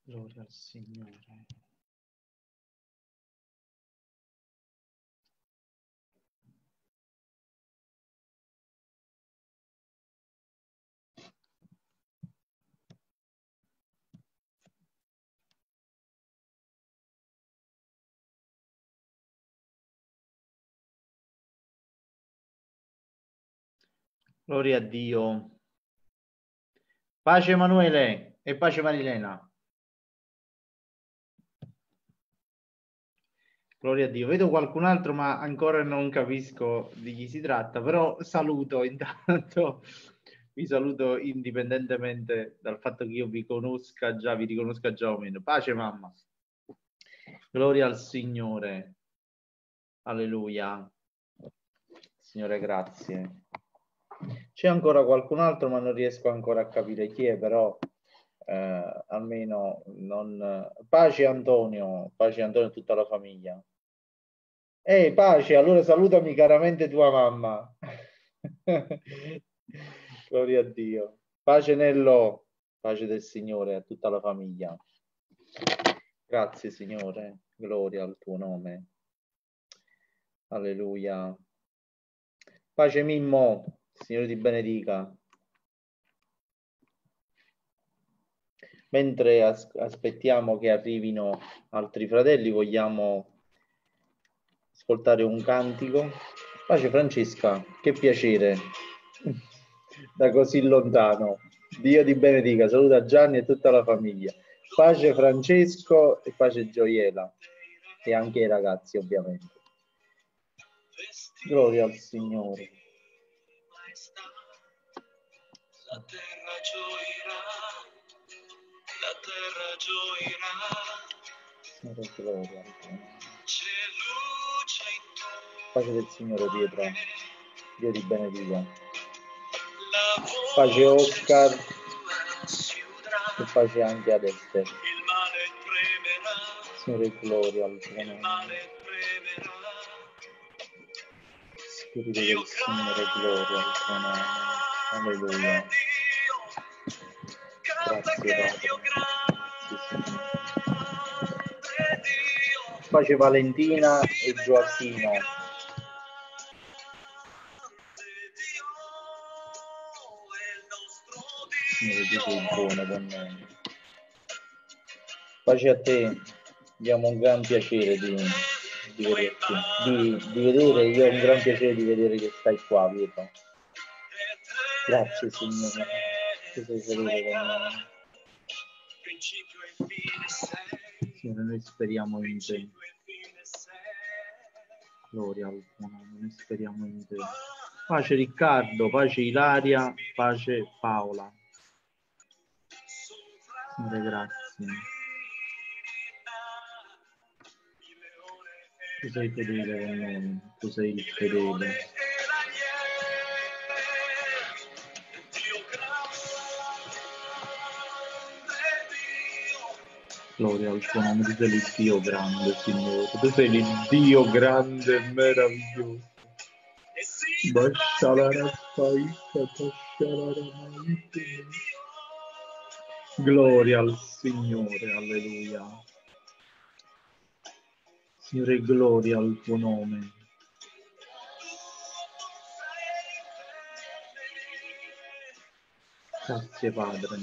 Gloria al Signore. Gloria a Dio. Pace Emanuele e pace Marilena. Gloria a Dio. Vedo qualcun altro, ma ancora non capisco di chi si tratta, però saluto intanto, vi saluto indipendentemente dal fatto che io vi conosca già, vi riconosca già o meno. Pace mamma. Gloria al Signore. Alleluia. Signore, grazie. C'è ancora qualcun altro, ma non riesco ancora a capire chi è, però almeno non... Pace Antonio e tutta la famiglia. Ehi, Pace, allora salutami caramente tua mamma. Gloria a Dio. Pace Nello, pace del Signore a tutta la famiglia. Grazie Signore, gloria al tuo nome. Alleluia. Pace Mimmo, Signore ti benedica. Mentre aspettiamo che arrivino altri fratelli, vogliamo ascoltare un cantico. Pace Francesca, che piacere da così lontano. Dio ti benedica, saluta Gianni e tutta la famiglia. Pace Francesco e pace Gioiela e anche i ragazzi ovviamente. Gloria al Signore. La terra gioirà, la terra gioirà. Signore, gloria al tuo nome. C'è luce intorno. Pace del Signore Pietro, Dio ti benedica. Pace Oscar e pace anche ad Esther. Il male premerà. Signore, gloria al tuo Il nome. male premerà. Spirito del Signore, gloria al tuo nome. Alleluia. Grazie Padre. Grazie Signore. Pace Valentina e Gioacchino. Signore, tu sei buono con noi. Pace a te. Abbiamo un gran piacere di vederti. Di vedere, io ho un gran piacere di vedere che stai qua, Pietro. Grazie Signore. Tu sei felice con noi. Signore, noi speriamo in te. Gloria al tuo nome, noi speriamo in te. Pace Riccardo, pace Ilaria, pace Paola. Signore, grazie. Tu sei fedele con noi, tu sei il fedele. Gloria al tuo nome, tu sei il Dio grande, Signore. Tu sei il Dio grande e meraviglioso. Gloria al Signore, alleluia. Signore, gloria al tuo nome. Grazie Padre.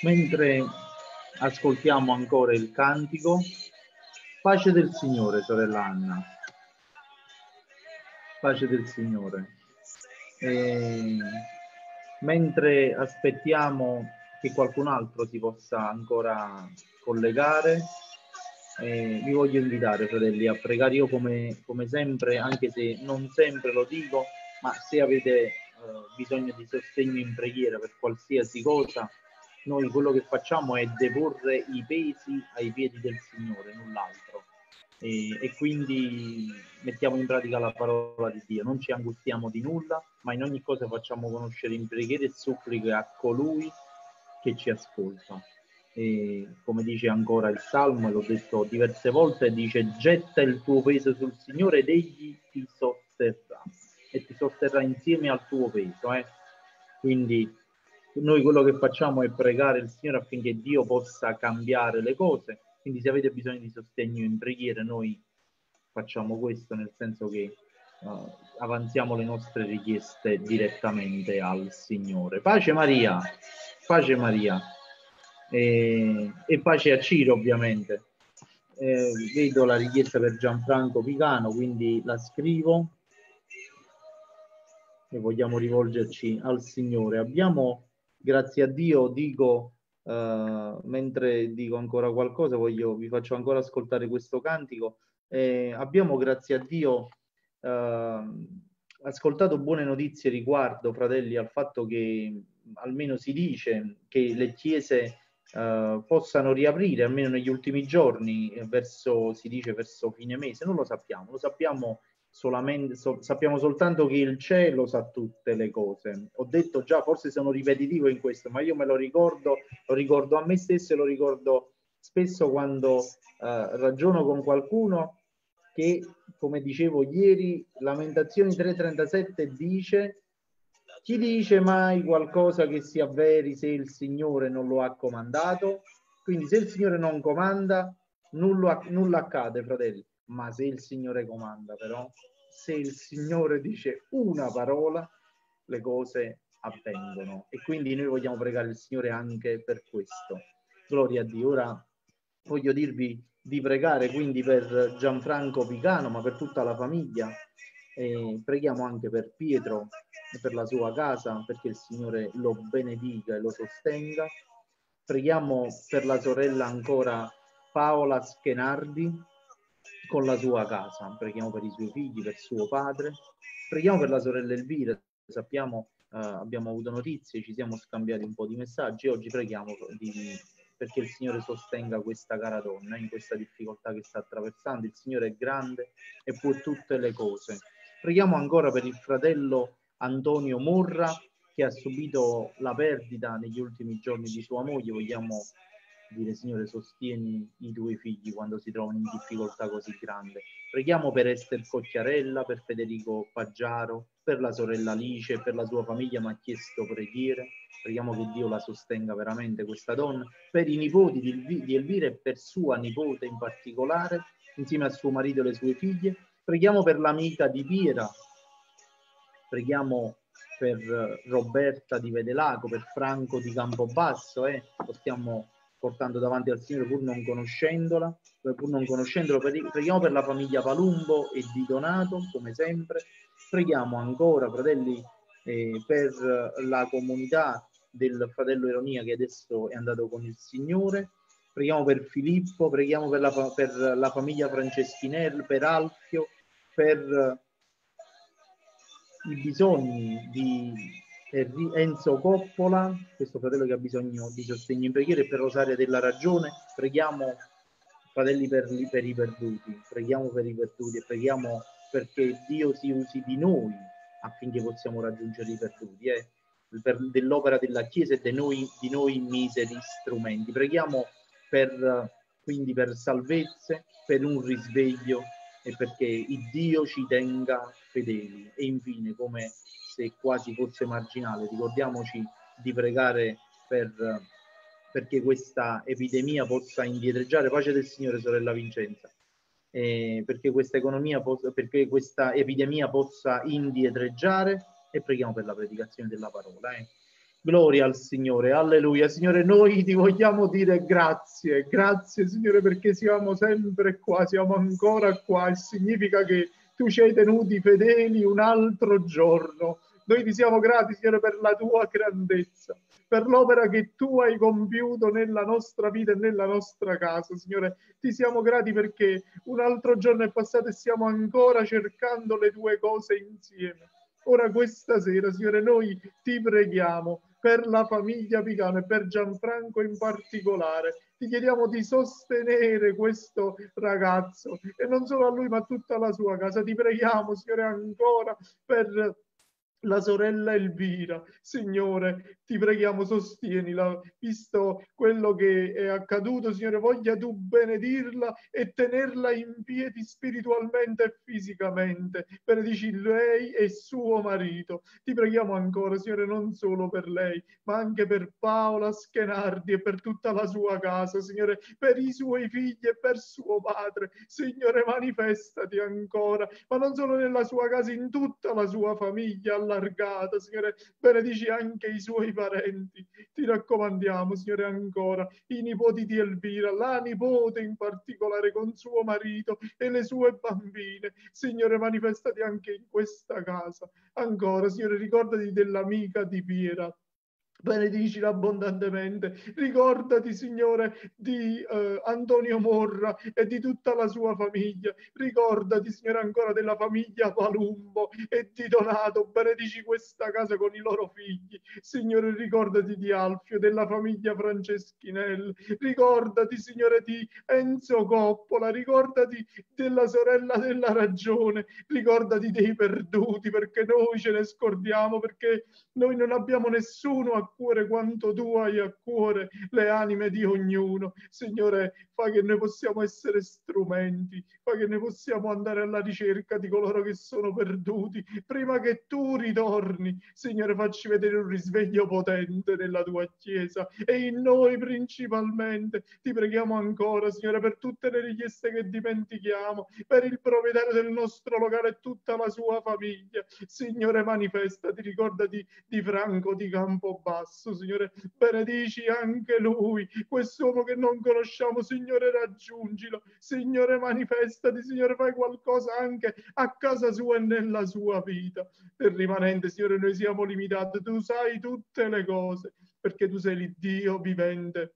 Mentre ascoltiamo ancora il cantico, pace del Signore, sorella Anna. Pace del Signore. Mentre aspettiamo che qualcun altro si possa ancora collegare, vi voglio invitare, fratelli, a pregare. Io come sempre, anche se non sempre lo dico, ma se avete bisogno di sostegno in preghiera per qualsiasi cosa, noi quello che facciamo è deporre i pesi ai piedi del Signore, null'altro. E quindi mettiamo in pratica la parola di Dio, non ci angustiamo di nulla, ma in ogni cosa facciamo conoscere in preghiera e suppliche a colui che ci ascolta. E come dice ancora il Salmo, l'ho detto diverse volte, dice: getta il tuo peso sul Signore ed egli ti sosterrà, e ti sosterrà insieme al tuo peso. Quindi Noi quello che facciamo è pregare il Signore affinché Dio possa cambiare le cose, quindi se avete bisogno di sostegno in preghiera noi facciamo questo, nel senso che avanziamo le nostre richieste direttamente al Signore. Pace Maria, pace Maria e pace a Ciro ovviamente. Vedo la richiesta per Gianfranco Picano, quindi la scrivo e vogliamo rivolgerci al Signore. Abbiamo, grazie a Dio, dico, mentre dico ancora qualcosa, vi faccio ancora ascoltare questo cantico. Abbiamo, grazie a Dio, ascoltato buone notizie riguardo, fratelli, al fatto che almeno si dice che le chiese possano riaprire, almeno negli ultimi giorni, si dice verso fine mese, non lo sappiamo solamente, sappiamo soltanto che il cielo sa tutte le cose. Ho detto già, forse sono ripetitivo in questo, ma io me lo ricordo a me stesso e lo ricordo spesso quando ragiono con qualcuno che, come dicevo ieri, Lamentazioni 3:37 dice: chi dice mai qualcosa che sia veri se il Signore non lo ha comandato? Quindi se il Signore non comanda, nulla accade, fratelli. Ma se il Signore comanda, però, se il Signore dice una parola, le cose avvengono. E quindi noi vogliamo pregare il Signore anche per questo. Gloria a Dio. Ora voglio dirvi di pregare quindi per Gianfranco Picano, ma per tutta la famiglia. E preghiamo anche per Pietro e per la sua casa, perché il Signore lo benedica e lo sostenga. Preghiamo per la sorella ancora Paola Schenardi con la sua casa, preghiamo per i suoi figli, per suo padre, preghiamo per la sorella Elvira, sappiamo, abbiamo avuto notizie, ci siamo scambiati un po' di messaggi, oggi preghiamo perché il Signore sostenga questa cara donna in questa difficoltà che sta attraversando. Il Signore è grande e può tutte le cose. Preghiamo ancora per il fratello Antonio Morra, che ha subito la perdita negli ultimi giorni di sua moglie. Vogliamo dire: Signore, sostieni i tuoi figli quando si trovano in difficoltà così grande. Preghiamo per Ester Cocchiarella, per Federico Paggiaro, per la sorella Alice, per la sua famiglia, ma ha chiesto preghiere. Preghiamo che Dio la sostenga veramente questa donna, per i nipoti di Elvira e per sua nipote in particolare, insieme a suo marito e le sue figlie. Preghiamo per l'amica di Piera, preghiamo per Roberta di Vedelaco, per Franco di Campobasso, lo stiamo portando davanti al Signore pur non conoscendolo, preghiamo per la famiglia Palumbo e di Donato, come sempre. Preghiamo ancora, fratelli, per la comunità del fratello Ironia che adesso è andato con il Signore. Preghiamo per Filippo, preghiamo per la famiglia Franceschinelli, per Alfio, per i bisogni di Enzo Coppola, questo fratello che ha bisogno di sostegno in preghiera, e per Rosaria della Ragione. Preghiamo, fratelli, per i perduti, preghiamo per i perduti e preghiamo perché Dio si usi di noi affinché possiamo raggiungere i perduti, dell'opera della Chiesa e di noi miseri strumenti. Preghiamo quindi per salvezze, per un risveglio e perché il Dio ci tenga fedeli. E infine, come se quasi fosse marginale, ricordiamoci di pregare perché questa epidemia possa indietreggiare. Pace del Signore, sorella Vincenza. Perché perché questa epidemia possa indietreggiare, e preghiamo per la predicazione della parola. Gloria al Signore, alleluia. Signore, noi ti vogliamo dire grazie, grazie Signore, perché siamo sempre qua, siamo ancora qua, e significa che tu ci hai tenuti fedeli un altro giorno. Noi ti siamo grati, Signore, per la tua grandezza, per l'opera che tu hai compiuto nella nostra vita e nella nostra casa. Signore, ti siamo grati perché un altro giorno è passato e stiamo ancora cercando le tue cose insieme. Ora questa sera, Signore, noi ti preghiamo per la famiglia Picano e per Gianfranco in particolare. Ti chiediamo di sostenere questo ragazzo e non solo a lui ma a tutta la sua casa. Ti preghiamo, Signore, ancora per la sorella Elvira. Signore, ti preghiamo, sostienila, visto quello che è accaduto, Signore, voglia tu benedirla e tenerla in piedi spiritualmente e fisicamente. Benedici lei e suo marito. Ti preghiamo ancora, Signore, non solo per lei, ma anche per Paola Schenardi e per tutta la sua casa, Signore, per i suoi figli e per suo padre. Signore, manifestati ancora, ma non solo nella sua casa, in tutta la sua famiglia allargata, Signore, benedici anche i suoi parenti. Ti raccomandiamo, Signore, ancora i nipoti di Elvira, la nipote in particolare con suo marito e le sue bambine. Signore, manifestati anche in questa casa. Ancora, Signore, ricordati dell'amica di Piera. Benedicila abbondantemente. Ricordati, Signore, di Antonio Morra e di tutta la sua famiglia. Ricordati, Signore, ancora della famiglia Palumbo e di Donato. Benedici questa casa con i loro figli. Signore, ricordati di Alfio, della famiglia Franceschinelli. Ricordati, Signore, di Enzo Coppola. Ricordati della sorella della ragione. Ricordati dei perduti, perché noi ce ne scordiamo, perché noi non abbiamo nessuno a cuore quanto tu hai a cuore le anime di ognuno. Signore, fa che noi possiamo essere strumenti, fa che noi possiamo andare alla ricerca di coloro che sono perduti, prima che tu ritorni. Signore, facci vedere un risveglio potente nella tua Chiesa e in noi principalmente. Ti preghiamo ancora, Signore, per tutte le richieste che dimentichiamo, per il proprietario del nostro locale e tutta la sua famiglia. Signore, manifestati, ricordati di Franco di Campobasso, Signore, benedici anche lui, quest'uomo che non conosciamo, Signore, raggiungilo, Signore, manifestati, Signore, fai qualcosa anche a casa sua e nella sua vita. Per rimanente, Signore, noi siamo limitati, tu sai tutte le cose, perché tu sei l'Iddio vivente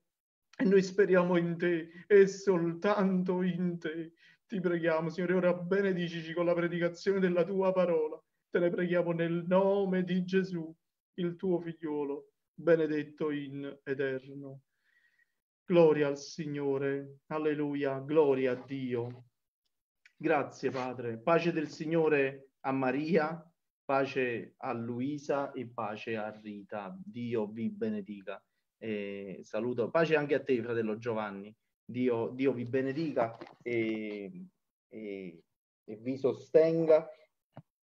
e noi speriamo in te e soltanto in te. Ti preghiamo, Signore, ora benedicici con la predicazione della tua parola. Te ne preghiamo nel nome di Gesù, il tuo figliuolo, benedetto in eterno. Gloria al Signore, alleluia, gloria a Dio. Grazie Padre, pace del Signore a Maria, pace a Luisa e pace a Rita. Dio vi benedica. Saluto, pace anche a te, fratello Giovanni. Dio vi benedica e vi sostenga.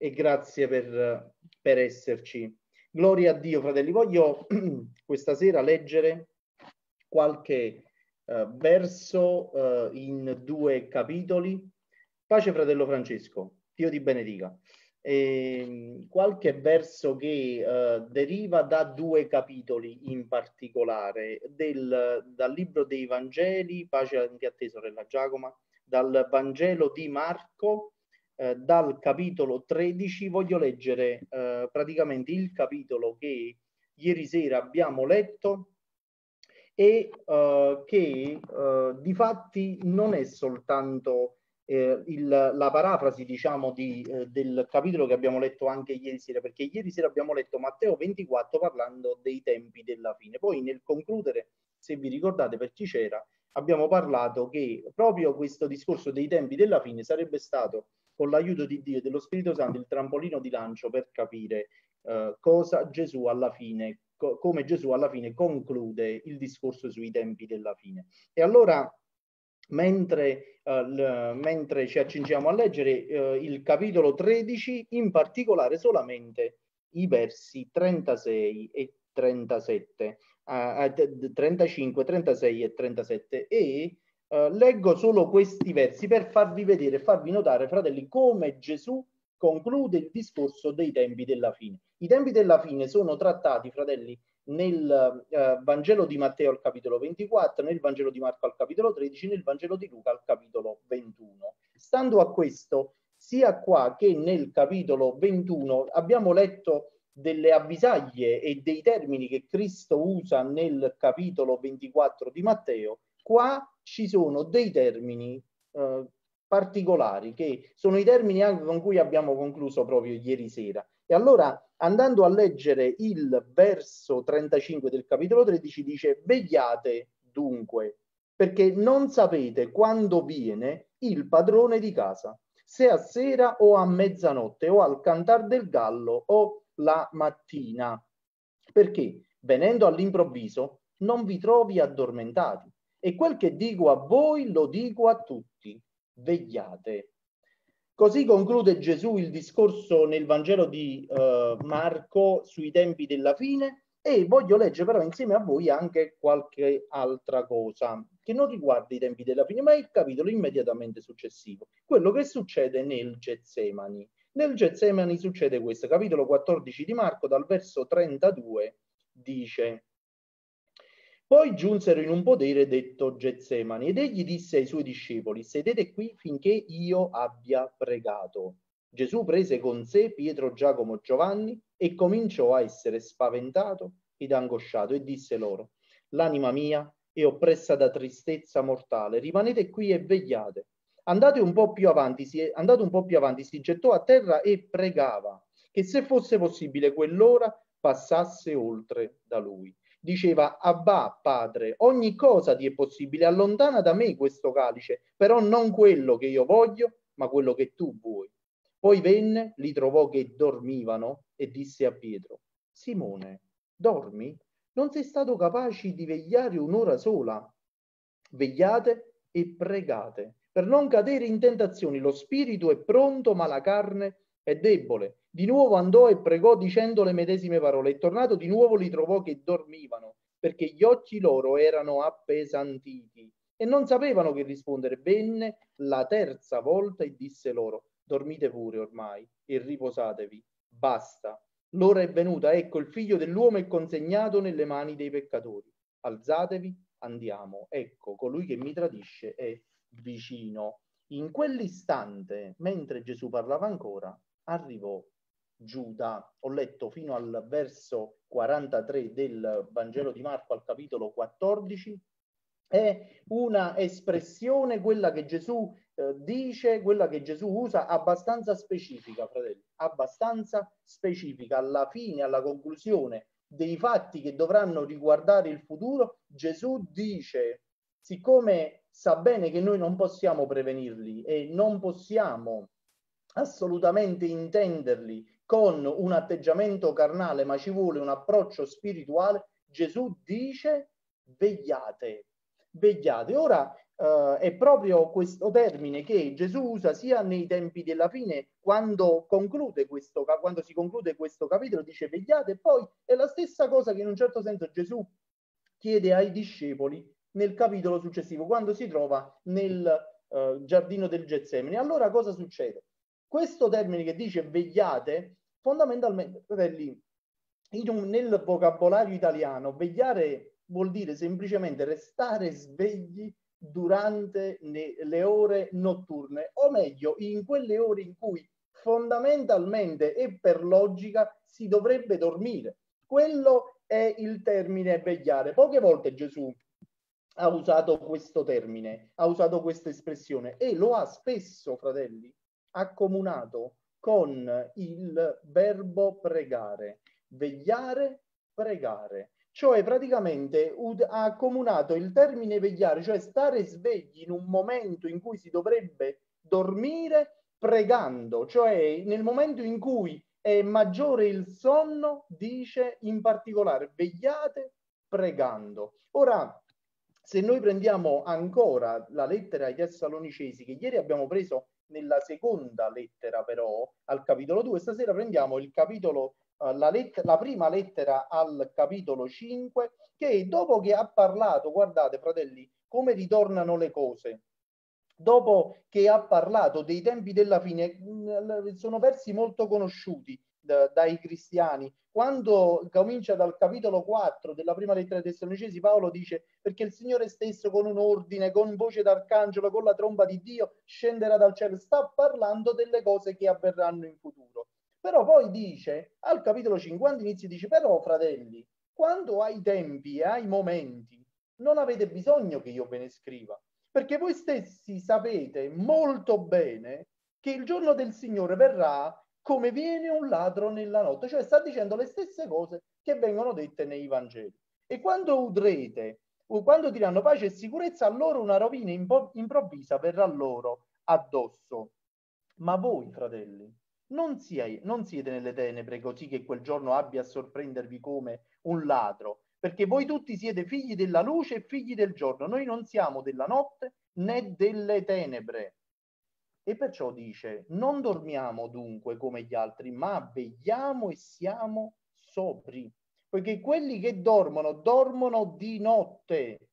E grazie per esserci. Gloria a Dio, fratelli. Voglio questa sera leggere qualche verso in 2 capitoli. Pace, fratello Francesco. Dio ti benedica. Qualche verso che deriva da 2 capitoli in particolare dal libro dei Vangeli. Pace anche a te, sorella Giacomo. Dal Vangelo di Marco. Dal capitolo 13 voglio leggere praticamente il capitolo che ieri sera abbiamo letto e che di fatti non è soltanto la parafrasi, diciamo, del capitolo che abbiamo letto anche ieri sera, perché ieri sera abbiamo letto Matteo 24 parlando dei tempi della fine. Poi nel concludere, se vi ricordate, per chi c'era, abbiamo parlato che proprio questo discorso dei tempi della fine sarebbe stato, con l'aiuto di Dio e dello Spirito Santo, il trampolino di lancio per capire cosa Gesù alla fine, come Gesù alla fine conclude il discorso sui tempi della fine. E allora, mentre ci accingiamo a leggere il capitolo 13, in particolare solamente i versi 36 e 37, 35, 36 e 37, e leggo solo questi versi per farvi vedere, farvi notare, fratelli, come Gesù conclude il discorso dei tempi della fine. I tempi della fine sono trattati, fratelli, nel Vangelo di Matteo al capitolo 24, nel Vangelo di Marco al capitolo 13, nel Vangelo di Luca al capitolo 21. Stando a questo, sia qua che nel capitolo 21 abbiamo letto delle avvisaglie e dei termini che Cristo usa nel capitolo 24 di Matteo. Qua ci sono dei termini particolari, che sono i termini anche con cui abbiamo concluso proprio ieri sera. E allora, andando a leggere il verso 35 del capitolo 13, dice: vegliate dunque, perché non sapete quando viene il padrone di casa, se a sera o a mezzanotte o al cantar del gallo o la mattina, perché venendo all'improvviso non vi trovi addormentati. E quel che dico a voi lo dico a tutti: vegliate. Così conclude Gesù il discorso nel Vangelo di Marco sui tempi della fine, e voglio leggere però insieme a voi anche qualche altra cosa che non riguarda i tempi della fine, ma il capitolo immediatamente successivo, quello che succede nel Getsemani. Nel Getsemani succede questo, capitolo 14 di Marco, dal verso 32, dice: poi giunsero in un podere detto Getsemani, ed egli disse ai suoi discepoli: sedete qui finché io abbia pregato. Gesù prese con sé Pietro, Giacomo, Giovanni e cominciò a essere spaventato ed angosciato, e disse loro: l'anima mia è oppressa da tristezza mortale, rimanete qui e vegliate. Andate un po' più avanti, si gettò a terra e pregava che, se fosse possibile, quell'ora passasse oltre da lui. Diceva: Abbà, Padre, ogni cosa ti è possibile, allontana da me questo calice, però non quello che io voglio, ma quello che tu vuoi. Poi venne, li trovò che dormivano e disse a Pietro: Simone, dormi? Non sei stato capace di vegliare un'ora sola? Vegliate e pregate per non cadere in tentazioni. Lo spirito è pronto, ma la carne è debole. Di nuovo andò e pregò dicendo le medesime parole, e tornato di nuovo li trovò che dormivano, perché gli occhi loro erano appesantiti e non sapevano che rispondere. Venne la terza volta e disse loro: dormite pure ormai e riposatevi, basta, l'ora è venuta, ecco, il figlio dell'uomo è consegnato nelle mani dei peccatori. Alzatevi, andiamo, ecco, colui che mi tradisce è vicino. In quell'istante, mentre Gesù parlava ancora, arrivò Giuda. Ho letto fino al verso 43 del Vangelo di Marco, al capitolo 14. È una espressione, quella che Gesù dice, quella che Gesù usa, abbastanza specifica, fratelli, abbastanza specifica. Alla fine, alla conclusione dei fatti che dovranno riguardare il futuro, Gesù dice, siccome sa bene che noi non possiamo prevenirli e non possiamo assolutamente intenderli con un atteggiamento carnale, ma ci vuole un approccio spirituale, Gesù dice: vegliate, vegliate. Ora è proprio questo termine che Gesù usa sia nei tempi della fine, quando si conclude questo capitolo, dice vegliate, e poi è la stessa cosa che in un certo senso Gesù chiede ai discepoli nel capitolo successivo, quando si trova nel giardino del Getsemani. Allora cosa succede? Questo termine che dice vegliate, fondamentalmente, fratelli, nel vocabolario italiano, vegliare vuol dire semplicemente restare svegli durante le ore notturne, o meglio, in quelle ore in cui fondamentalmente e per logica si dovrebbe dormire. Quello è il termine vegliare. Poche volte Gesù ha usato questo termine, ha usato questa espressione, e lo ha spesso, fratelli, accomunato con il verbo pregare, vegliare, pregare. Cioè praticamente ha accomunato il termine vegliare, cioè stare svegli in un momento in cui si dovrebbe dormire, pregando, cioè nel momento in cui è maggiore il sonno, dice in particolare vegliate pregando. Ora, se noi prendiamo ancora la lettera ai Tessalonicesi, che ieri abbiamo preso nella seconda lettera però, al capitolo 2, stasera prendiamo il capitolo, la prima lettera al capitolo 5, che dopo che ha parlato, guardate fratelli, come ritornano le cose, dopo che ha parlato dei tempi della fine, sono versi molto conosciuti dai cristiani. Quando comincia dal capitolo 4 della prima lettera ai Tessalonicesi, Paolo dice: perché il Signore stesso con un ordine, con voce d'arcangelo, con la tromba di Dio scenderà dal cielo. Sta parlando delle cose che avverranno in futuro. Però poi dice, al capitolo 5, quando inizia, dice: però fratelli, quando ai tempi e ai momenti non avete bisogno che io ve ne scriva, perché voi stessi sapete molto bene che il giorno del Signore verrà come viene un ladro nella notte. Cioè sta dicendo le stesse cose che vengono dette nei Vangeli. E quando udrete, o quando diranno pace e sicurezza, allora una rovina improvvisa verrà loro addosso. Ma voi, fratelli, non siete nelle tenebre così che quel giorno abbia a sorprendervi come un ladro, perché voi tutti siete figli della luce e figli del giorno. Noi non siamo della notte né delle tenebre. E perciò dice: non dormiamo dunque come gli altri, ma vegliamo e siamo sobri, poiché quelli che dormono, dormono di notte.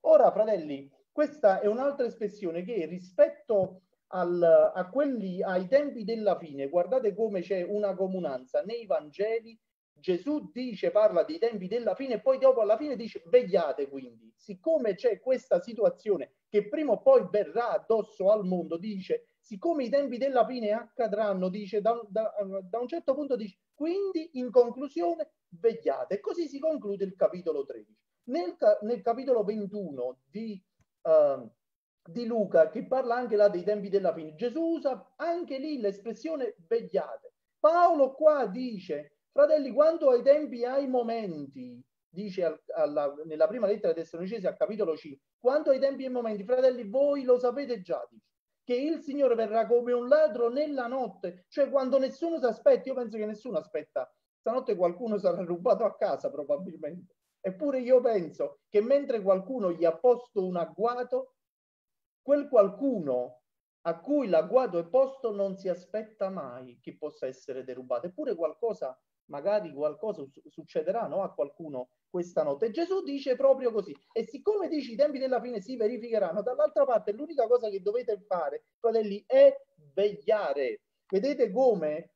Ora, fratelli, questa è un'altra espressione che rispetto ai tempi della fine, guardate come c'è una comunanza nei Vangeli. Gesù parla dei tempi della fine e poi dopo alla fine dice: vegliate quindi, siccome c'è questa situazione che prima o poi verrà addosso al mondo, dice, siccome i tempi della fine accadranno, dice, da un certo punto dice, quindi in conclusione vegliate. E così si conclude il capitolo 13. Nel capitolo 21 di Luca, che parla anche là dei tempi della fine, Gesù usa anche lì l'espressione vegliate. Paolo qua dice: fratelli, quando ai tempi, ai momenti, dice nella prima lettera ai Tessalonicesi al capitolo 5, quando ai tempi e ai momenti, fratelli, voi lo sapete già, dice, che il Signore verrà come un ladro nella notte, cioè quando nessuno si aspetta. Io penso che nessuno aspetta, stanotte qualcuno sarà rubato a casa probabilmente, eppure io penso che mentre qualcuno gli ha posto un agguato, quel qualcuno a cui l'agguato è posto non si aspetta mai che possa essere derubato. Eppure magari qualcosa succederà, no, a qualcuno questa notte. E Gesù dice proprio così. E siccome dice i tempi della fine si verificheranno, dall'altra parte l'unica cosa che dovete fare, fratelli, è vegliare. Vedete come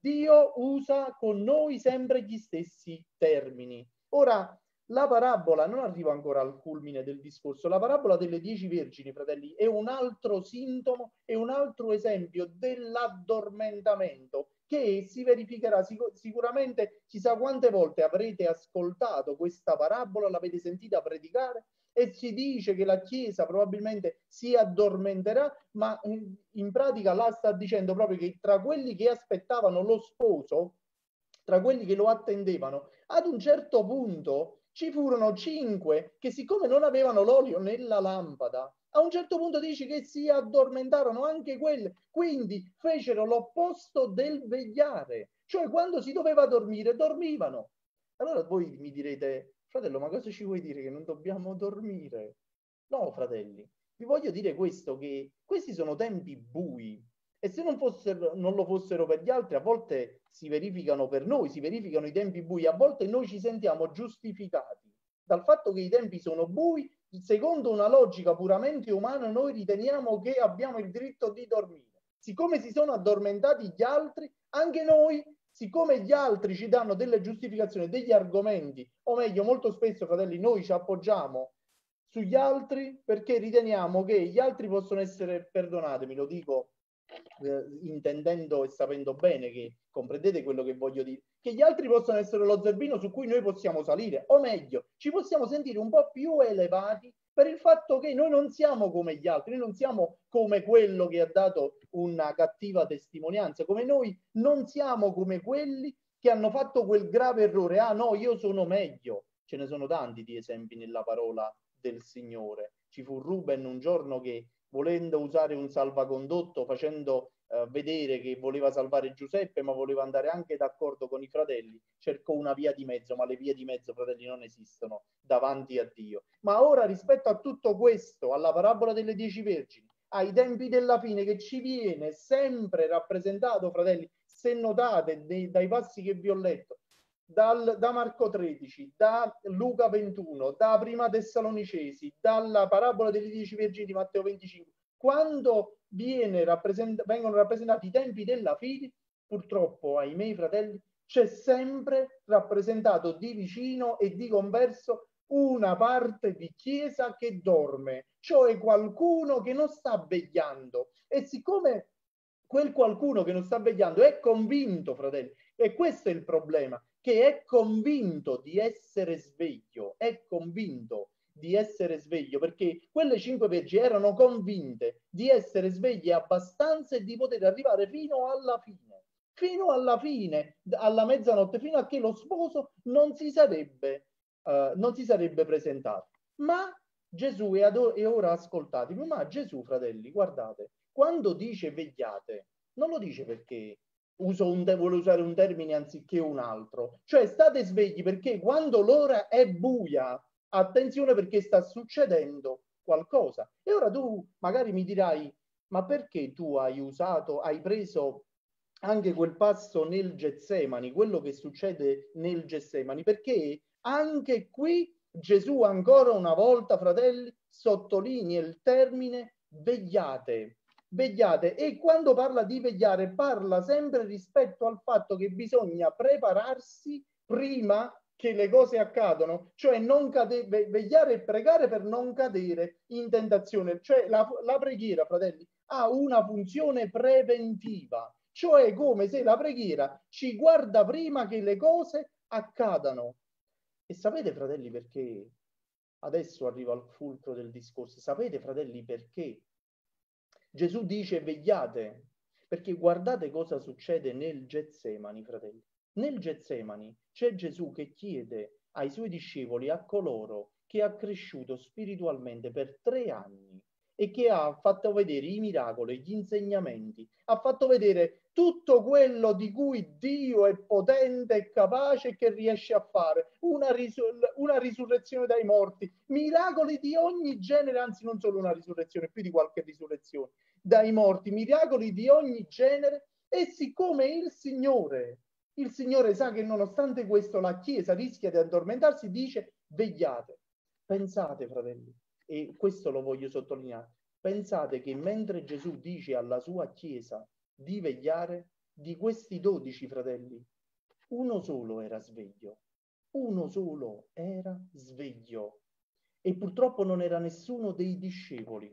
Dio usa con noi sempre gli stessi termini. Ora, la parabola, non arriva ancora al culmine del discorso, la parabola delle 10 vergini, fratelli, è un altro sintomo, è un altro esempio dell'addormentamento che si verificherà sicuramente. Chissà quante volte avrete ascoltato questa parabola, l'avete sentita predicare, e si dice che la Chiesa probabilmente si addormenterà, ma in pratica là sta dicendo proprio che tra quelli che aspettavano lo sposo, tra quelli che lo attendevano, ad un certo punto ci furono 5 che, siccome non avevano l'olio nella lampada, a un certo punto dice che si addormentarono anche quelle, quindi fecero l'opposto del vegliare, cioè quando si doveva dormire, dormivano. Allora voi mi direte: fratello, ma cosa ci vuoi dire, che non dobbiamo dormire? No, fratelli, vi voglio dire questo, che questi sono tempi bui, e se non lo fossero per gli altri, a volte si verificano per noi, si verificano i tempi bui, a volte noi ci sentiamo giustificati dal fatto che i tempi sono bui. Secondo una logica puramente umana, noi riteniamo che abbiamo il diritto di dormire. Siccome si sono addormentati gli altri, anche noi, siccome gli altri ci danno delle giustificazioni, degli argomenti, o meglio, molto spesso, fratelli, noi ci appoggiamo sugli altri perché riteniamo che gli altri possono essere, perdonatemi, lo dico intendendo e sapendo bene, che comprendete quello che voglio dire, che gli altri possono essere lo zerbino su cui noi possiamo salire, o meglio, ci possiamo sentire un po' più elevati per il fatto che noi non siamo come gli altri, noi non siamo come quello che ha dato una cattiva testimonianza, come noi non siamo come quelli che hanno fatto quel grave errore: ah no, io sono meglio. Ce ne sono tanti di esempi nella parola del Signore. Ci fu Ruben un giorno che, volendo usare un salvacondotto, facendo vedere che voleva salvare Giuseppe, ma voleva andare anche d'accordo con i fratelli, cercò una via di mezzo, ma le vie di mezzo, fratelli, non esistono davanti a Dio. Ma ora, rispetto a tutto questo, alla parabola delle 10 vergini, ai tempi della fine, che ci viene sempre rappresentato, fratelli, se notate dai passi che vi ho letto, da Marco 13, da Luca 21, da Prima Tessalonicesi, dalla parabola delle 10 vergini di Matteo 25, quando vengono rappresentati i tempi della fine, purtroppo, ai miei fratelli, c'è sempre rappresentato di vicino e di converso una parte di Chiesa che dorme, cioè qualcuno che non sta vegliando. E siccome quel qualcuno che non sta vegliando è convinto, fratelli, e questo è il problema, che è convinto di essere sveglio, è convinto di essere sveglio, perché quelle 5 vergini erano convinte di essere sveglie abbastanza e di poter arrivare fino alla fine, alla mezzanotte, fino a che lo sposo non si sarebbe presentato. Ma Gesù, e ora ascoltatemi, ma Gesù, fratelli, guardate, quando dice vegliate, Non lo dice perché vuole usare un termine anziché un altro. Cioè state svegli perché quando l'ora è buia, attenzione perché sta succedendo qualcosa. E ora tu magari mi dirai, ma perché tu hai preso anche quel passo nel Getsemani, quello che succede nel Getsemani? Perché anche qui Gesù ancora una volta, fratelli, sottolinea il termine vegliate. Vegliate, e quando parla di vegliare parla sempre rispetto al fatto che bisogna prepararsi prima che le cose accadano, cioè non vegliare e pregare per non cadere in tentazione. Cioè la preghiera, fratelli, ha una funzione preventiva, cioè come se la preghiera ci guarda prima che le cose accadano. E sapete, fratelli, perché? Adesso arrivo al fulcro del discorso. Sapete, fratelli, perché Gesù dice vegliate? Perché guardate cosa succede nel Getsemani, fratelli. Nel Getsemani c'è Gesù che chiede ai suoi discepoli, a coloro che ha cresciuto spiritualmente per 3 anni e che ha fatto vedere i miracoli, gli insegnamenti, ha fatto vedere tutto quello di cui Dio è potente e capace e che riesce a fare, una risurrezione dai morti, miracoli di ogni genere, anzi non solo una risurrezione, più di qualche risurrezione dai morti, miracoli di ogni genere. E siccome il Signore sa che nonostante questo la Chiesa rischia di addormentarsi, dice vegliate. Pensate, fratelli, e questo lo voglio sottolineare, pensate che mentre Gesù dice alla sua Chiesa di vegliare, di questi 12 fratelli, uno solo era sveglio. Uno solo era sveglio. E purtroppo non era nessuno dei discepoli.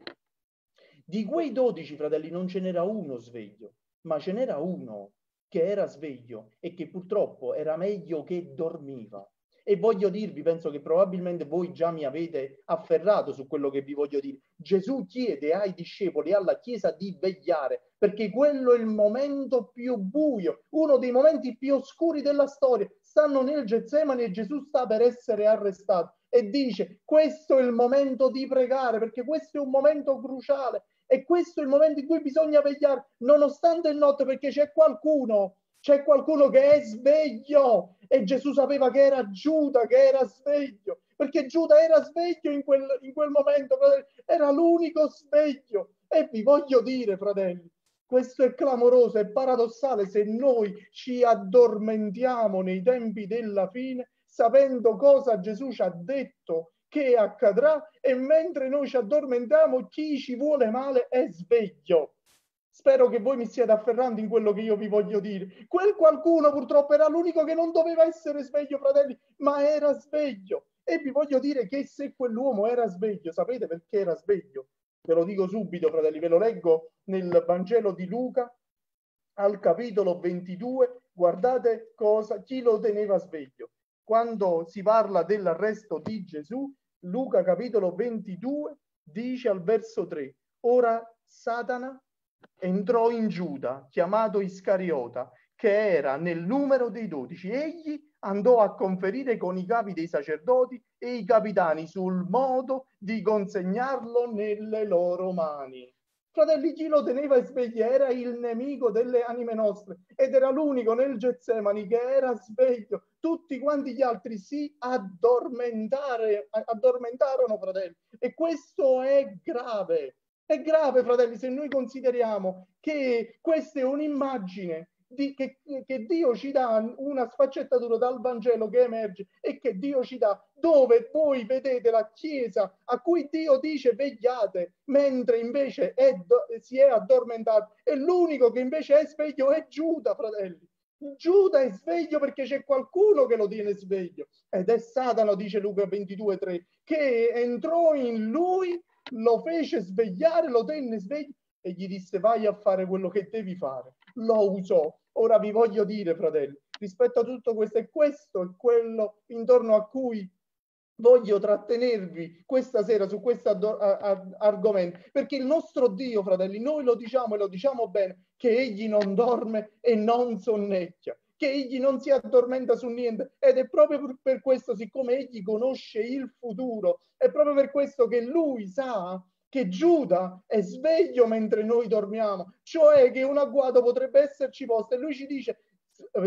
Di quei 12 fratelli non ce n'era uno sveglio, ma ce n'era uno che era sveglio e che purtroppo era meglio che dormiva. E voglio dirvi, penso che probabilmente voi già mi avete afferrato su quello che vi voglio dire. Gesù chiede ai discepoli e alla Chiesa di vegliare, perché quello è il momento più buio, uno dei momenti più oscuri della storia. Stanno nel Getsemani e Gesù sta per essere arrestato e dice: questo è il momento di pregare, perché questo è un momento cruciale e questo è il momento in cui bisogna vegliare nonostante il notte, perché c'è qualcuno che è sveglio. E Gesù sapeva che era Giuda che era sveglio, perché Giuda era sveglio in quel momento, fratelli. Era l'unico sveglio. E vi voglio dire, fratelli, questo è clamoroso, è paradossale se noi ci addormentiamo nei tempi della fine, sapendo cosa Gesù ci ha detto che accadrà, e mentre noi ci addormentiamo chi ci vuole male è sveglio. Spero che voi mi stiate afferrando in quello che io vi voglio dire. Quel qualcuno purtroppo era l'unico che non doveva essere sveglio, fratelli, ma era sveglio. E vi voglio dire che se quell'uomo era sveglio, sapete perché era sveglio? Ve lo dico subito, fratelli, ve lo leggo nel Vangelo di Luca, al capitolo 22, guardate chi lo teneva sveglio. Quando si parla dell'arresto di Gesù, Luca capitolo 22 dice al verso 3: ora Satana entrò in Giuda, chiamato Iscariota, che era nel numero dei 12. Egli andò a conferire con i capi dei sacerdoti e i capitani sul modo di consegnarlo nelle loro mani. Fratelli, chi lo teneva sveglio era il nemico delle anime nostre ed era l'unico nel Getsemani che era sveglio. Tutti quanti gli altri si addormentarono, fratelli. E questo è grave. È grave, fratelli, se noi consideriamo che questa è un'immagine che Dio ci dà, una sfaccettatura dal Vangelo che emerge e che Dio ci dà, dove voi vedete la Chiesa a cui Dio dice vegliate, mentre invece si è addormentato, e l'unico che invece è sveglio è Giuda, fratelli. Giuda è sveglio perché c'è qualcuno che lo tiene sveglio, ed è Satana, dice Luca 22,3, che entrò in lui, lo fece svegliare, lo tenne sveglio e gli disse: vai a fare quello che devi fare. Lo usò. Ora vi voglio dire, fratelli, rispetto a tutto questo, e questo è quello intorno a cui voglio trattenervi questa sera su questo argomento, perché il nostro Dio, fratelli, noi lo diciamo e lo diciamo bene, che egli non dorme e non sonnecchia, che egli non si addormenta su niente, ed è proprio per questo, siccome egli conosce il futuro, è proprio per questo che lui sa che Giuda è sveglio mentre noi dormiamo, cioè che un agguato potrebbe esserci posto, e lui ci dice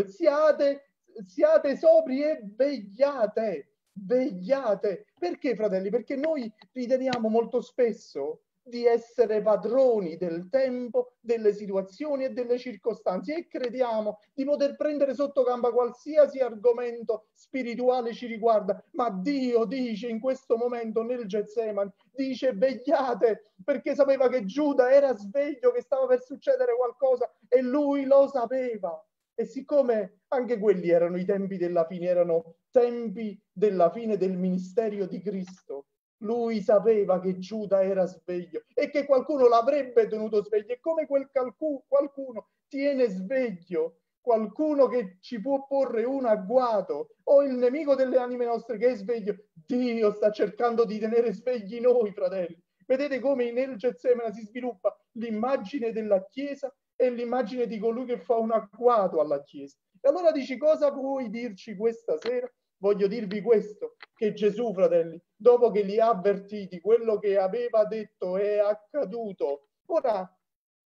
siate sobri e vegliate, vegliate. Perché, fratelli? Perché noi riteniamo molto spesso di essere padroni del tempo, delle situazioni e delle circostanze, e crediamo di poter prendere sotto gamba qualsiasi argomento spirituale ci riguarda, ma Dio dice in questo momento nel Getsemani, dice vegliate, perché sapeva che Giuda era sveglio, che stava per succedere qualcosa, e lui lo sapeva. E siccome anche quelli erano i tempi della fine, erano tempi della fine del ministero di Cristo, lui sapeva che Giuda era sveglio e che qualcuno l'avrebbe tenuto sveglio. E come qualcuno tiene sveglio qualcuno che ci può porre un agguato, o il nemico delle anime nostre che è sveglio, Dio sta cercando di tenere svegli noi, fratelli. Vedete come nel Getsemani si sviluppa l'immagine della Chiesa e l'immagine di colui che fa un agguato alla Chiesa. E allora dici, cosa vuoi dirci questa sera? Voglio dirvi questo, che Gesù, fratelli, dopo che li ha avvertiti, quello che aveva detto è accaduto. Ora,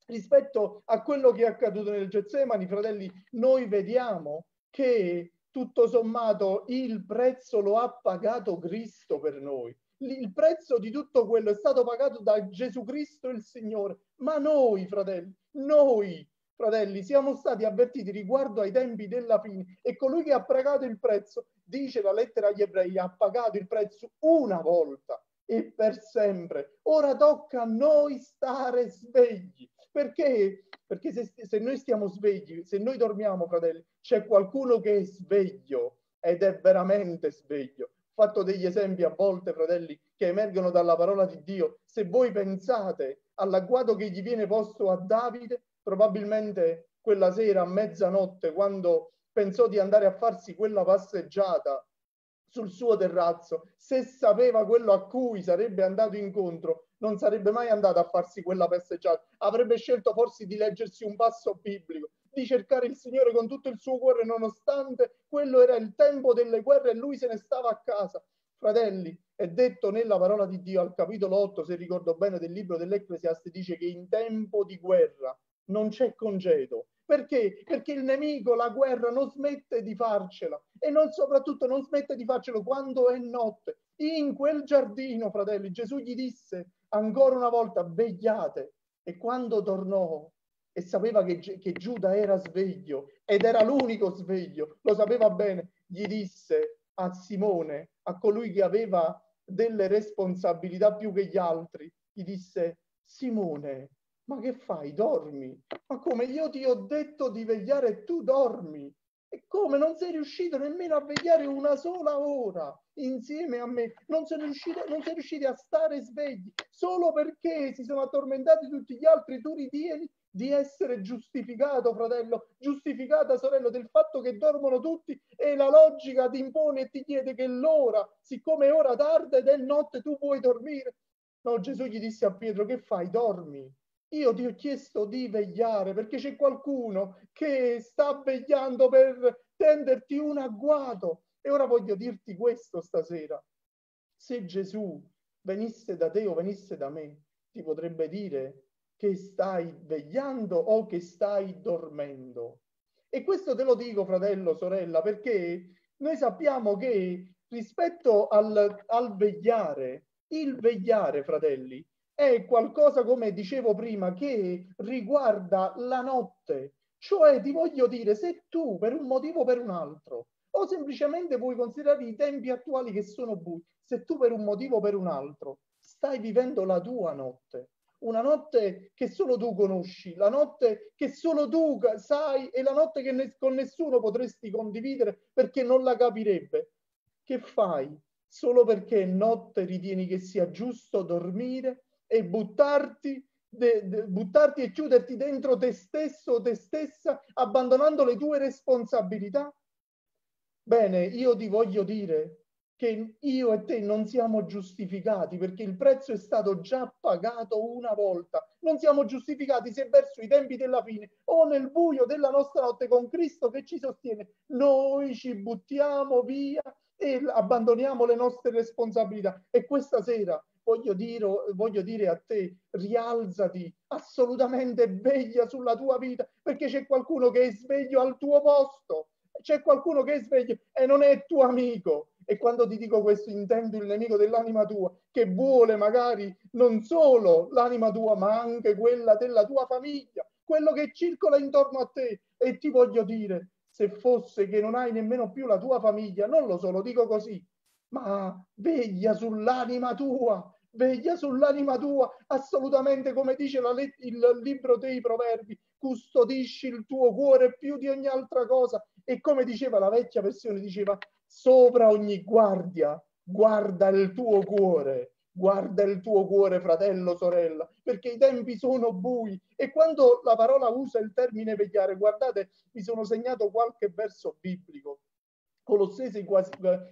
rispetto a quello che è accaduto nel Getsemani, fratelli, noi vediamo che tutto sommato il prezzo lo ha pagato Cristo per noi. Il prezzo di tutto quello è stato pagato da Gesù Cristo il Signore. Ma noi, fratelli, siamo stati avvertiti riguardo ai tempi della fine, e colui che ha pagato il prezzo, dice la lettera agli Ebrei, ha pagato il prezzo una volta e per sempre. Ora tocca a noi stare svegli. Perché? Perché se noi stiamo svegli, se noi dormiamo, fratelli, c'è qualcuno che è sveglio ed è veramente sveglio. Ho fatto degli esempi a volte, fratelli, che emergono dalla parola di Dio. Se voi pensate all'agguato che gli viene posto a Davide, probabilmente quella sera a mezzanotte, quando pensò di andare a farsi quella passeggiata sul suo terrazzo, se sapeva quello a cui sarebbe andato incontro, non sarebbe mai andato a farsi quella passeggiata. Avrebbe scelto forse di leggersi un passo biblico, di cercare il Signore con tutto il suo cuore, nonostante quello era il tempo delle guerre e lui se ne stava a casa. Fratelli, è detto nella parola di Dio al capitolo 8, se ricordo bene, del libro dell'Ecclesiaste, dice che in tempo di guerra non c'è congedo. Perché? Perché il nemico, la guerra, non smette di farcela, e soprattutto non smette di farcelo quando è notte. In quel giardino, fratelli, Gesù gli disse ancora una volta vegliate, e quando tornò e sapeva che Giuda era sveglio ed era l'unico sveglio, lo sapeva bene, gli disse a Simone, a colui che aveva delle responsabilità più che gli altri, gli disse: Simone, ma che fai? Dormi? Ma come, io ti ho detto di vegliare e tu dormi? E come, non sei riuscito nemmeno a vegliare una sola ora insieme a me? Non sei riusciti a stare svegli solo perché si sono addormentati tutti gli altri. Tu ritieni di essere giustificato, fratello, giustificata, sorella, del fatto che dormono tutti, e la logica ti impone e ti chiede che l'ora, siccome è ora tarda ed è notte, tu puoi dormire? No, Gesù gli disse a Pietro: che fai? Dormi? Io ti ho chiesto di vegliare perché c'è qualcuno che sta vegliando per tenderti un agguato. E ora voglio dirti questo stasera: se Gesù venisse da te o venisse da me, ti potrebbe dire che stai vegliando o che stai dormendo. E questo te lo dico, fratello, sorella, perché noi sappiamo che rispetto al vegliare, il vegliare, fratelli, è qualcosa, come dicevo prima, che riguarda la notte. Cioè, ti voglio dire, se tu per un motivo o per un altro, o semplicemente vuoi considerare i tempi attuali che sono bui, se tu per un motivo o per un altro stai vivendo la tua notte, una notte che solo tu conosci, la notte che solo tu sai, e la notte che con nessuno potresti condividere perché non la capirebbe, che fai? Solo perché notte ritieni che sia giusto dormire e buttarti e chiuderti dentro te stesso o te stessa, abbandonando le tue responsabilità? Bene, io ti voglio dire che io e te non siamo giustificati, perché il prezzo è stato già pagato una volta. Non siamo giustificati se verso i tempi della fine o nel buio della nostra notte, con Cristo che ci sostiene, noi ci buttiamo via e abbandoniamo le nostre responsabilità. E questa sera voglio dire a te, rialzati, assolutamente veglia sulla tua vita, perché c'è qualcuno che è sveglio al tuo posto, c'è qualcuno che è sveglio e non è tuo amico. E quando ti dico questo intendo il nemico dell'anima tua, che vuole magari non solo l'anima tua, ma anche quella della tua famiglia, quello che circola intorno a te. E ti voglio dire, se fosse che non hai nemmeno più la tua famiglia, non lo so, lo dico così, ma veglia sull'anima tua, assolutamente, come dice il libro dei Proverbi, custodisci il tuo cuore più di ogni altra cosa. E come diceva la vecchia versione, diceva, sopra ogni guardia, guarda il tuo cuore, fratello, sorella, perché i tempi sono bui. E quando la parola usa il termine vegliare, guardate, mi sono segnato qualche verso biblico. Colossesi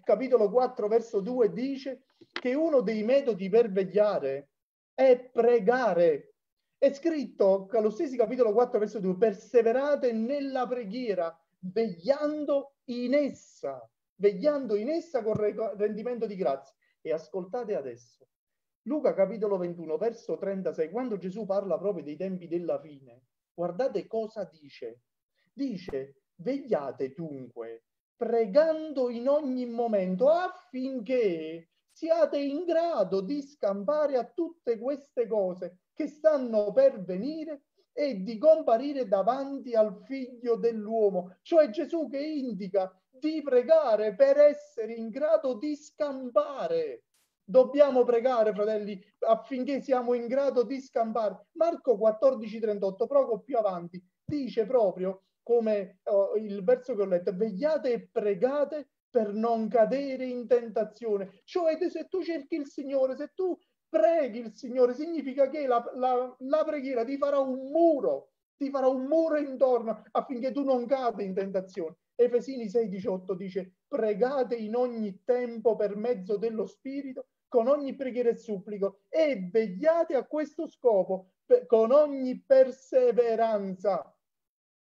capitolo 4 verso 2 dice che uno dei metodi per vegliare è pregare. È scritto, Colossesi capitolo 4 verso 2, perseverate nella preghiera, vegliando in essa con rendimento di grazie. E ascoltate adesso, Luca capitolo 21 verso 36, quando Gesù parla proprio dei tempi della fine, guardate cosa dice. Dice, vegliate dunque, pregando in ogni momento affinché siate in grado di scampare a tutte queste cose che stanno per venire e di comparire davanti al Figlio dell'uomo. Cioè Gesù che indica di pregare per essere in grado di scampare. Dobbiamo pregare, fratelli, affinché siamo in grado di scampare. Marco 14:38, proprio più avanti, dice proprio come il verso che ho letto, vegliate e pregate per non cadere in tentazione. Cioè se tu cerchi il Signore, se tu preghi il Signore, significa che la preghiera ti farà un muro intorno affinché tu non cadi in tentazione. Efesini 6:18 dice, pregate in ogni tempo per mezzo dello Spirito, con ogni preghiera e supplico, e vegliate a questo scopo con ogni perseveranza.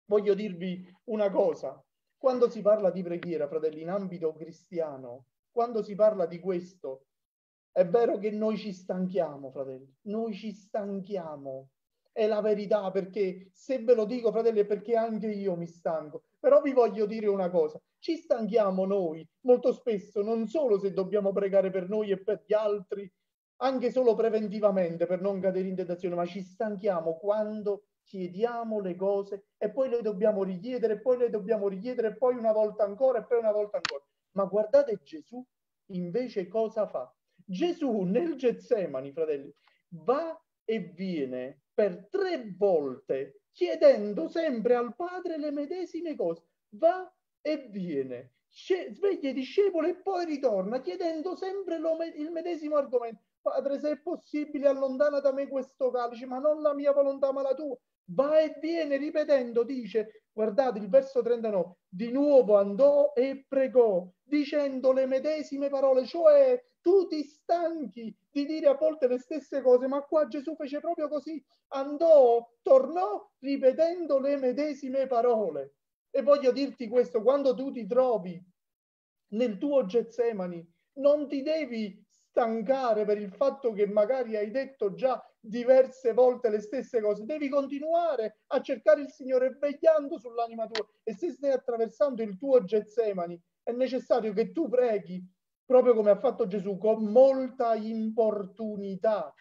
Voglio dirvi una cosa, quando si parla di preghiera, fratelli, in ambito cristiano, quando si parla di questo, è vero che noi ci stanchiamo, fratelli, noi ci stanchiamo, è la verità, perché se ve lo dico, fratelli, è perché anche io mi stanco. Però vi voglio dire una cosa, ci stanchiamo noi molto spesso, non solo se dobbiamo pregare per noi e per gli altri, anche solo preventivamente per non cadere in tentazione, ma ci stanchiamo quando chiediamo le cose e poi le dobbiamo richiedere, e poi le dobbiamo richiedere, e poi una volta ancora, e poi una volta ancora. Ma guardate Gesù invece cosa fa? Gesù nel Getsemani, fratelli, va e viene per 3 volte chiedendo sempre al Padre le medesime cose. Va e viene, sveglia i discepoli e poi ritorna chiedendo sempre il medesimo argomento. Padre, se è possibile, allontana da me questo calice, ma non la mia volontà, ma la tua. Va e viene ripetendo, dice, guardate il verso 39, di nuovo andò e pregò, dicendo le medesime parole, cioè tu ti stanchi di dire a volte le stesse cose, ma qua Gesù fece proprio così, andò, tornò ripetendo le medesime parole. E voglio dirti questo, quando tu ti trovi nel tuo Getsemani, non ti devi stancare per il fatto che magari hai detto già diverse volte le stesse cose, devi continuare a cercare il Signore vegliando sull'anima tua. E se stai attraversando il tuo Getsemani, è necessario che tu preghi proprio come ha fatto Gesù, con molta importunità,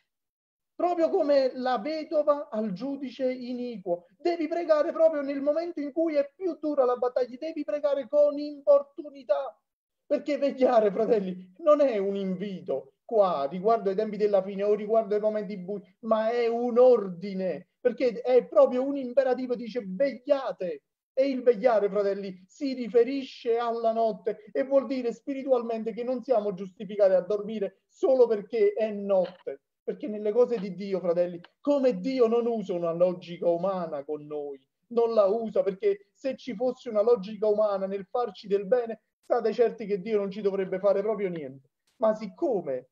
proprio come la vedova al giudice iniquo. Devi pregare proprio nel momento in cui è più dura la battaglia, devi pregare con importunità, perché vegliare, fratelli, non è un invito qua riguardo ai tempi della fine o riguardo ai momenti bui, ma è un ordine, perché è proprio un imperativo, dice vegliate. E il vegliare, fratelli, si riferisce alla notte e vuol dire spiritualmente che non siamo giustificati a dormire solo perché è notte, perché nelle cose di Dio, fratelli, come Dio non usa una logica umana con noi, non la usa, perché se ci fosse una logica umana nel farci del bene, state certi che Dio non ci dovrebbe fare proprio niente. Ma siccome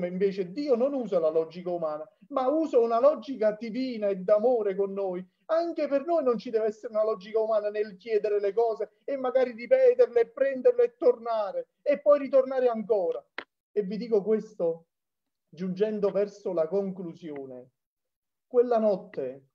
invece Dio non usa la logica umana, ma usa una logica divina e d'amore con noi, anche per noi non ci deve essere una logica umana nel chiedere le cose e magari ripeterle, prenderle e tornare e poi ritornare ancora. E vi dico questo giungendo verso la conclusione. Quella notte,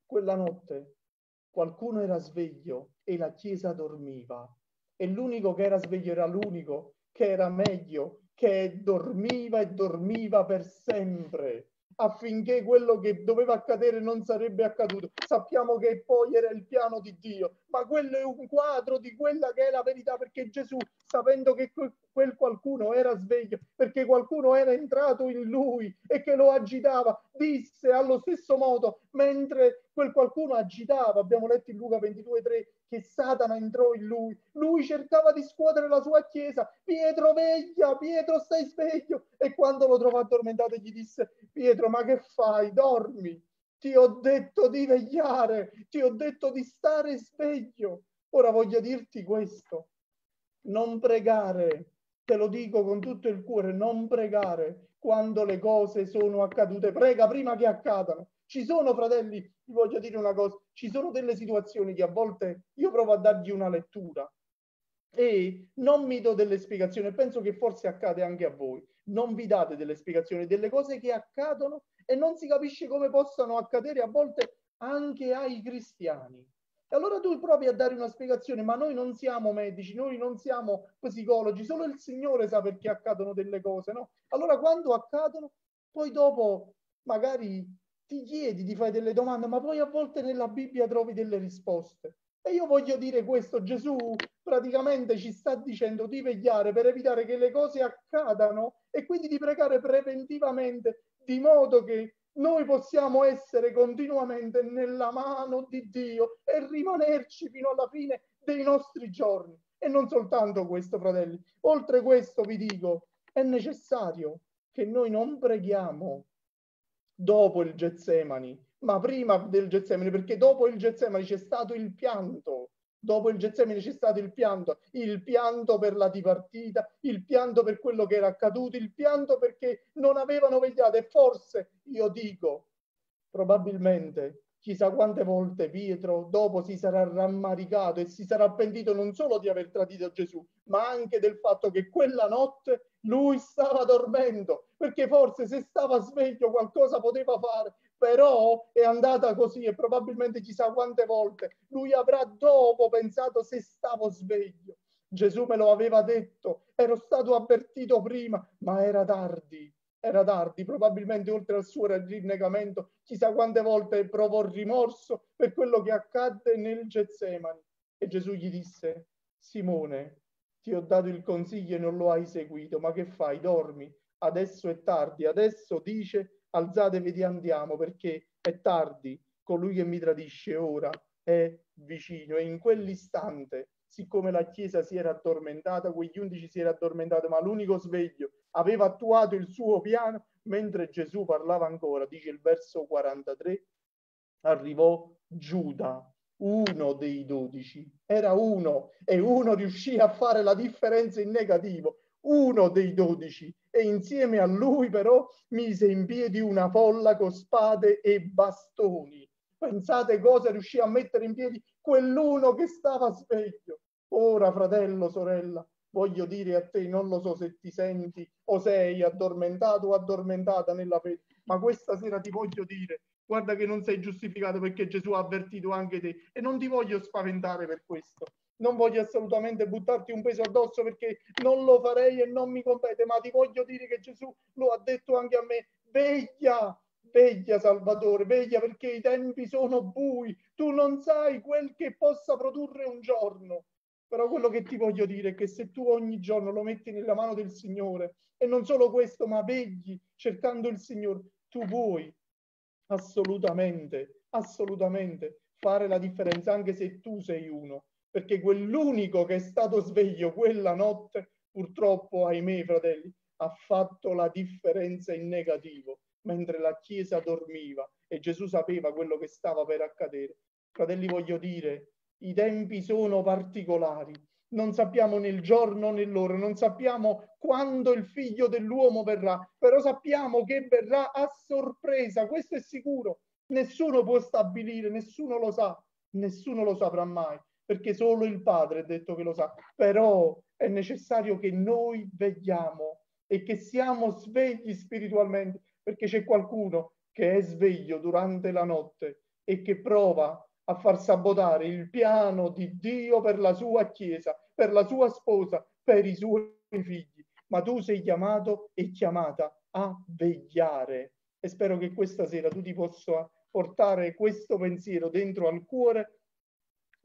qualcuno era sveglio e la Chiesa dormiva. E l'unico che era sveglio era l'unico che era meglio, che dormiva e dormiva per sempre, affinché quello che doveva accadere non sarebbe accaduto. Sappiamo che poi era il piano di Dio, ma quello è un quadro di quella che è la verità, perché Gesù, sapendo che quel qualcuno era sveglio, perché qualcuno era entrato in lui e che lo agitava, disse allo stesso modo, mentre quel qualcuno agitava, abbiamo letto in Luca 22,3, che Satana entrò in lui. Lui cercava di scuotere la sua chiesa. Pietro, veglia, Pietro, stai sveglio. E quando lo trovò addormentato gli disse, Pietro, ma che fai? Dormi. Ti ho detto di vegliare, ti ho detto di stare sveglio. Ora voglio dirti questo. Non pregare, te lo dico con tutto il cuore, non pregare quando le cose sono accadute. Prega prima che accadano. Ci sono, fratelli, vi voglio dire una cosa, ci sono delle situazioni che a volte io provo a dargli una lettura e non mi do delle spiegazioni. Penso che forse accade anche a voi. Non vi date delle spiegazioni delle cose che accadono e non si capisce come possano accadere a volte anche ai cristiani. E allora tu provi a dare una spiegazione, ma noi non siamo medici, noi non siamo psicologi, solo il Signore sa perché accadono delle cose, no? Allora quando accadono, poi dopo magari ti chiedi, ti fai delle domande, ma poi a volte nella Bibbia trovi delle risposte. E io voglio dire questo, Gesù praticamente ci sta dicendo di vegliare per evitare che le cose accadano e quindi di pregare preventivamente, di modo che noi possiamo essere continuamente nella mano di Dio e rimanerci fino alla fine dei nostri giorni. E non soltanto questo, fratelli. Oltre questo vi dico, è necessario che noi non preghiamo dopo il Getsemani, ma prima del Getsemani, perché dopo il Getsemani c'è stato il pianto. Dopo il Getsemani c'è stato il pianto per la dipartita, il pianto per quello che era accaduto, il pianto perché non avevano vegliato. E forse, io dico, probabilmente, chissà quante volte Pietro dopo si sarà rammaricato e si sarà pentito non solo di aver tradito Gesù, ma anche del fatto che quella notte lui stava dormendo, perché forse se stava sveglio qualcosa poteva fare, però è andata così e probabilmente chissà quante volte lui avrà dopo pensato se stavo sveglio. Gesù me lo aveva detto, ero stato avvertito prima, ma era tardi. Era tardi, probabilmente oltre al suo rinnegamento, chissà quante volte provò rimorso per quello che accadde nel Getsemani. E Gesù gli disse, Simone, ti ho dato il consiglio e non lo hai seguito, ma che fai? Dormi, adesso è tardi, adesso dice alzatevi e andiamo perché è tardi, colui che mi tradisce ora è vicino. E in quell'istante, siccome la Chiesa si era addormentata, quegli 11 si era addormentati, ma l'unico sveglio aveva attuato il suo piano, mentre Gesù parlava ancora, dice il verso 43, arrivò Giuda, uno dei 12, era uno, e uno riuscì a fare la differenza in negativo, uno dei 12, e insieme a lui però mise in piedi una folla con spade e bastoni. Pensate cosa riuscì a mettere in piedi quell'uno che stava sveglio. Ora, fratello, sorella, voglio dire a te, non lo so se ti senti o sei addormentato o addormentata nella fede, ma questa sera ti voglio dire, guarda che non sei giustificato perché Gesù ha avvertito anche te e non ti voglio spaventare per questo. Non voglio assolutamente buttarti un peso addosso perché non lo farei e non mi compete, ma ti voglio dire che Gesù lo ha detto anche a me. Veglia, veglia Salvatore, veglia perché i tempi sono bui. Tu non sai quel che possa produrre un giorno. Però quello che ti voglio dire è che se tu ogni giorno lo metti nella mano del Signore e non solo questo, ma vegli cercando il Signore, tu puoi assolutamente fare la differenza anche se tu sei uno, perché quell'unico che è stato sveglio quella notte, purtroppo, ahimè, fratelli, ha fatto la differenza in negativo, mentre la Chiesa dormiva e Gesù sapeva quello che stava per accadere. Fratelli, voglio dire, i tempi sono particolari. Non sappiamo né il giorno né l'ora, non sappiamo quando il figlio dell'uomo verrà, però sappiamo che verrà a sorpresa, questo è sicuro. Nessuno può stabilire, nessuno lo saprà mai, perché solo il Padre è detto che lo sa. Però è necessario che noi vegliamo e che siamo svegli spiritualmente, perché c'è qualcuno che è sveglio durante la notte e che prova a far sabotare il piano di Dio per la sua Chiesa, per la sua sposa, per i suoi figli. Ma tu sei chiamato e chiamata a vegliare. E spero che questa sera tu ti possa portare questo pensiero dentro al cuore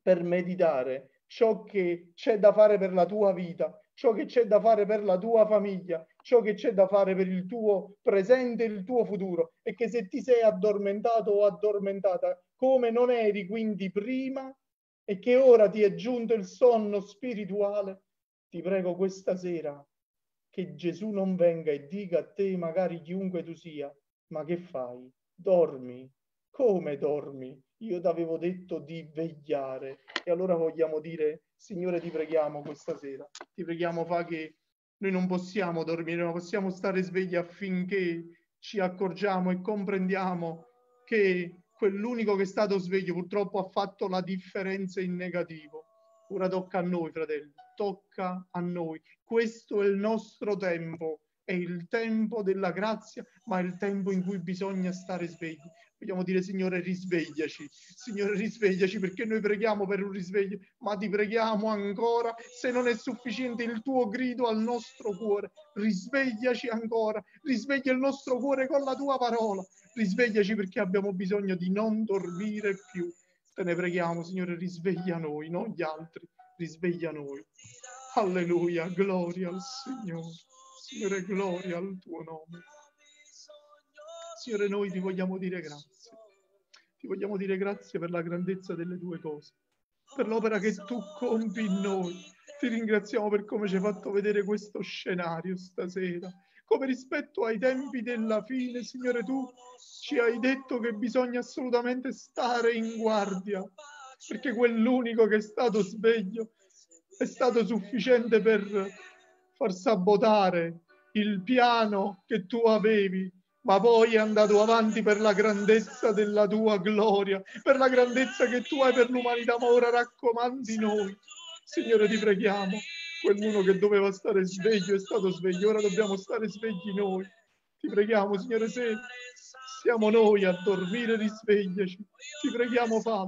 per meditare ciò che c'è da fare per la tua vita, ciò che c'è da fare per la tua famiglia, ciò che c'è da fare per il tuo presente e il tuo futuro, e che se ti sei addormentato o addormentata come non eri quindi prima e che ora ti è giunto il sonno spirituale, ti prego questa sera che Gesù non venga e dica a te, magari chiunque tu sia, ma che fai? Dormi? Come dormi? Io ti avevo detto di vegliare. E allora vogliamo dire, Signore, ti preghiamo questa sera, ti preghiamo, fa che noi non possiamo dormire, non possiamo stare svegli affinché ci accorgiamo e comprendiamo che quell'unico che è stato sveglio purtroppo ha fatto la differenza in negativo. Ora tocca a noi, fratelli, tocca a noi. Questo è il nostro tempo, è il tempo della grazia, ma è il tempo in cui bisogna stare svegli. Vogliamo dire, Signore, risvegliaci, perché noi preghiamo per un risveglio, ma ti preghiamo ancora, se non è sufficiente il tuo grido al nostro cuore, risvegliaci ancora, risveglia il nostro cuore con la tua parola, risvegliaci perché abbiamo bisogno di non dormire più. Te ne preghiamo, Signore, risveglia noi, non gli altri, risveglia noi. Alleluia, gloria al Signore. Signore, gloria al tuo nome. Signore, noi ti vogliamo dire grazie. Ti vogliamo dire grazie per la grandezza delle tue cose, per l'opera che tu compi in noi. Ti ringraziamo per come ci hai fatto vedere questo scenario stasera, come rispetto ai tempi della fine, Signore, tu ci hai detto che bisogna assolutamente stare in guardia, perché quell'unico che è stato sveglio è stato sufficiente per far sabotare il piano che tu avevi, ma poi è andato avanti per la grandezza della tua gloria, per la grandezza che tu hai per l'umanità, ma ora raccomandi noi. Signore, ti preghiamo, quell'uno che doveva stare sveglio è stato sveglio, ora dobbiamo stare svegli noi. Ti preghiamo, Signore, se siamo noi a dormire, risvegliaci. Ti preghiamo, fallo.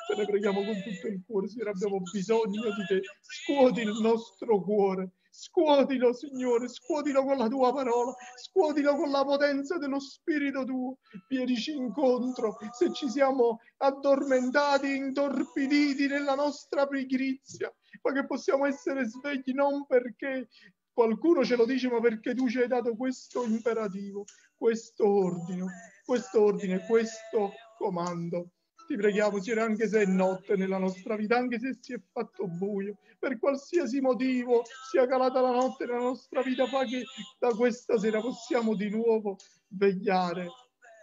Te ne preghiamo con tutto il cuore, Signore, abbiamo bisogno di te. Scuoti il nostro cuore. Scuotilo, Signore, scuotilo con la tua parola, scuotilo con la potenza dello Spirito tuo. Vienici incontro se ci siamo addormentati, intorpiditi nella nostra pigrizia, ma che possiamo essere svegli non perché qualcuno ce lo dice, ma perché tu ci hai dato questo imperativo, questo ordine, questo comando. Ti preghiamo, Signore, anche se è notte nella nostra vita, anche se si è fatto buio, per qualsiasi motivo sia calata la notte nella nostra vita, fa che da questa sera possiamo di nuovo vegliare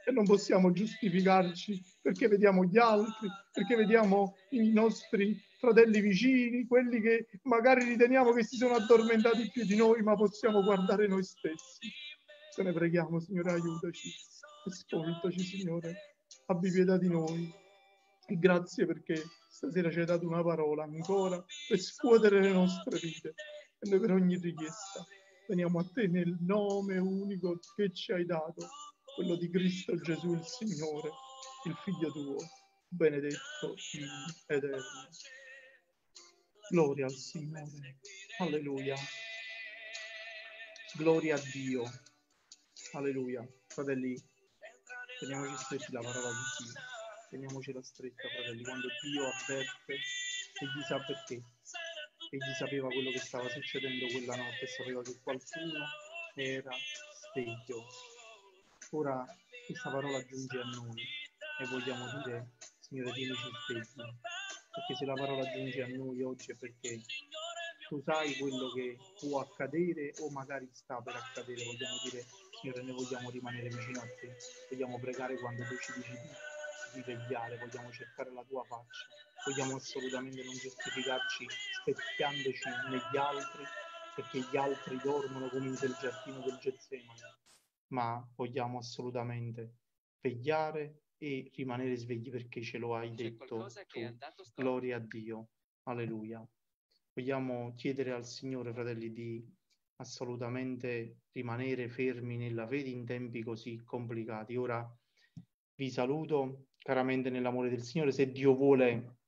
e non possiamo giustificarci perché vediamo gli altri, perché vediamo i nostri fratelli vicini, quelli che magari riteniamo che si sono addormentati più di noi, ma possiamo guardare noi stessi. Te ne preghiamo, Signore, aiutaci, ascoltaci, Signore, abbi pietà di noi. E grazie perché stasera ci hai dato una parola ancora per scuotere le nostre vite e noi per ogni richiesta veniamo a te nel nome unico che ci hai dato, quello di Cristo Gesù il Signore, il Figlio tuo, benedetto in eterno. Gloria al Signore. Alleluia. Gloria a Dio. Alleluia. Fratelli, teniamoci stretti la parola di Dio. Teniamocela stretta, fratelli, quando Dio avverte, egli sa perché. Egli sapeva quello che stava succedendo quella notte e sapeva che qualcuno era sveglio. Ora questa parola giunge a noi e vogliamo dire, Signore, tienici svegli, perché se la parola giunge a noi oggi è perché tu sai quello che può accadere o magari sta per accadere. Vogliamo dire, Signore, noi vogliamo rimanere vicino a te, vogliamo pregare quando tu ci dici di vegliare, vogliamo cercare la tua faccia, vogliamo assolutamente non giustificarci specchiandoci negli altri, perché gli altri dormono come in quel giardino del Getsemani, ma vogliamo assolutamente vegliare e rimanere svegli perché ce lo hai detto tu. Gloria a Dio. Alleluia. Vogliamo chiedere al Signore, fratelli, di assolutamente rimanere fermi nella fede in tempi così complicati. Ora vi saluto caramente nell'amore del Signore. Se Dio vuole,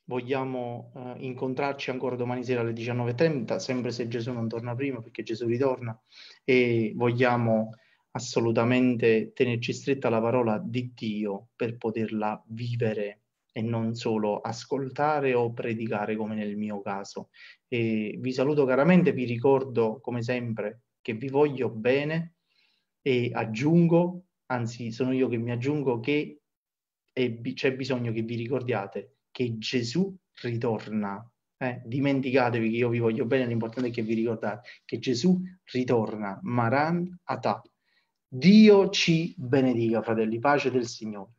vogliamo incontrarci ancora domani sera alle 19:30, sempre se Gesù non torna prima, perché Gesù ritorna, e vogliamo assolutamente tenerci stretta la parola di Dio per poterla vivere e non solo ascoltare o predicare come nel mio caso. E vi saluto caramente, vi ricordo come sempre che vi voglio bene e aggiungo, anzi sono io che mi aggiungo, che c'è bisogno che vi ricordiate che Gesù ritorna. Dimenticatevi che io vi voglio bene, l'importante è che vi ricordate che Gesù ritorna. Maran Atah. Dio ci benedica, fratelli, pace del Signore.